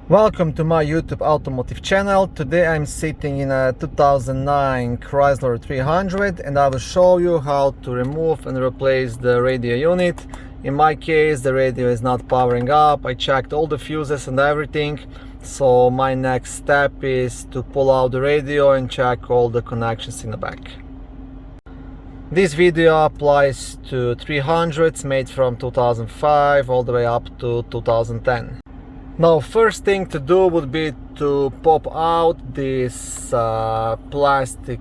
Welcome to my YouTube automotive channel. Today I'm sitting in a 2009 Chrysler 300 and I will show you how to remove and replace the radio unit. In my case, the radio is not powering up. I checked all the fuses and everything, so my next step is to pull out the radio and check all the connections in the back. This video applies to 300s made from 2005 all the way up to 2010. Now, first thing to do would be to pop out this plastic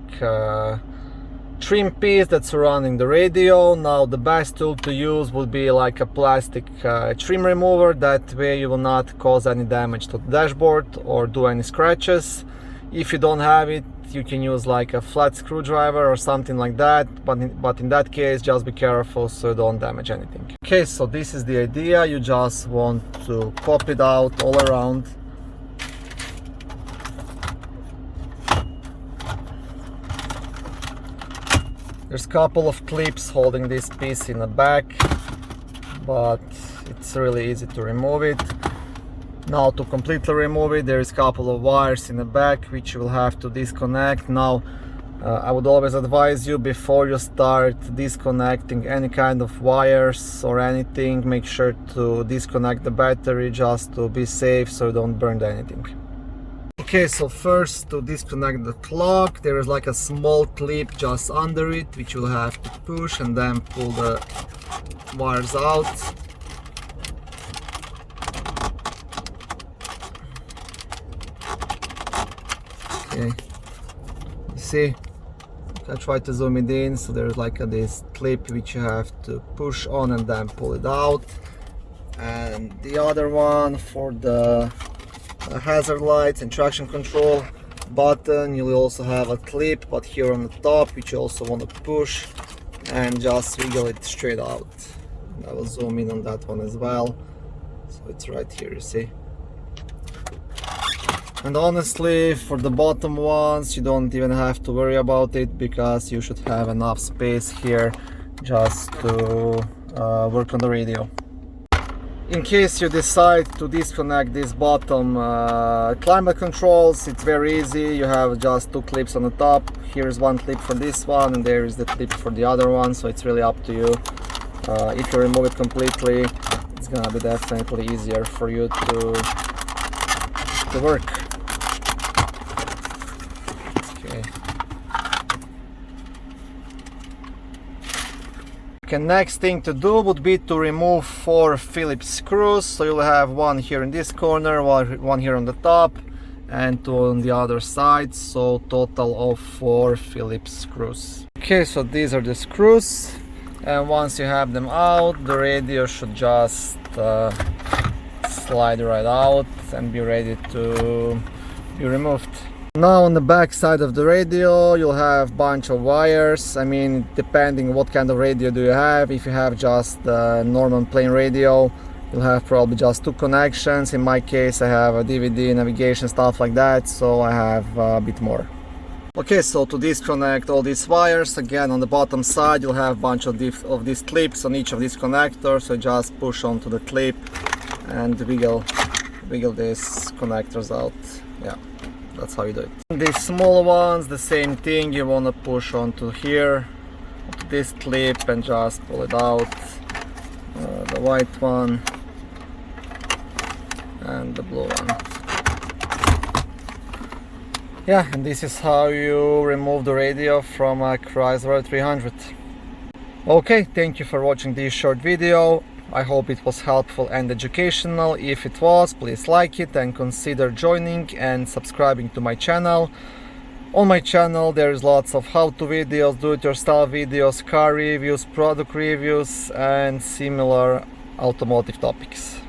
trim piece that's surrounding the radio. Now, the best tool to use would be like a plastic trim remover. That way you will not cause any damage to the dashboard or do any scratches. If you don't have it, you can use like a flat screwdriver or something like that, but in that case just be careful so you don't damage anything. Okay, so this is the idea. You just want to pop it out all around. There's a couple of clips holding this piece in the back, but it's really easy to remove it. Now, to completely remove it, there is a couple of wires in the back which you will have to disconnect. Now, I would always advise you, before you start disconnecting any kind of wires or anything, make sure to disconnect the battery just to be safe so you don't burn anything. Okay, so first, to disconnect the clock, there is like a small clip just under it which you'll have to push and then pull the wires out. Okay, you see, I try to zoom it in, so there's like this clip which you have to push on and then pull it out. And the other one for the hazard lights and traction control button, you'll also have a clip, but here on the top, which you also want to push and just wiggle it straight out. And I will zoom in on that one as well, so it's right here, you see. And honestly, for the bottom ones, you don't even have to worry about it, because you should have enough space here just to work on the radio. In case you decide to disconnect these bottom climate controls, it's very easy. You have just two clips on the top. Here's one clip for this one and there is the clip for the other one, so it's really up to you. If you remove it completely, it's gonna be definitely easier for you to work. Okay, next thing to do would be to remove 4 Phillips screws. So you'll have one here in this corner, one here on the top, and 2 on the other side. So total of 4 Phillips screws. Okay, so these are the screws, and once you have them out, the radio should just slide right out and be ready to be removed. Now, on the back side of the radio, you'll have a bunch of wires. I mean, depending what kind of radio do you have. If you have just the normal plain radio, you'll have probably just 2 connections. In my case, I have a DVD, navigation, stuff like that, so I have a bit more. Okay, so to disconnect all these wires, again, on the bottom side, you'll have a bunch of these clips on each of these connectors. So just push onto the clip and wiggle these connectors out. Yeah. That's how you do it. These small ones, the same thing. You want to push onto here, onto this clip, and just pull it out. The white one and the blue one. Yeah, and this is how you remove the radio from a Chrysler 300. Okay, thank you for watching this short video. I hope it was helpful and educational. If it was, please like it and consider joining and subscribing to my channel. On my channel there is lots of how-to videos, do-it-yourself videos, car reviews, product reviews and similar automotive topics.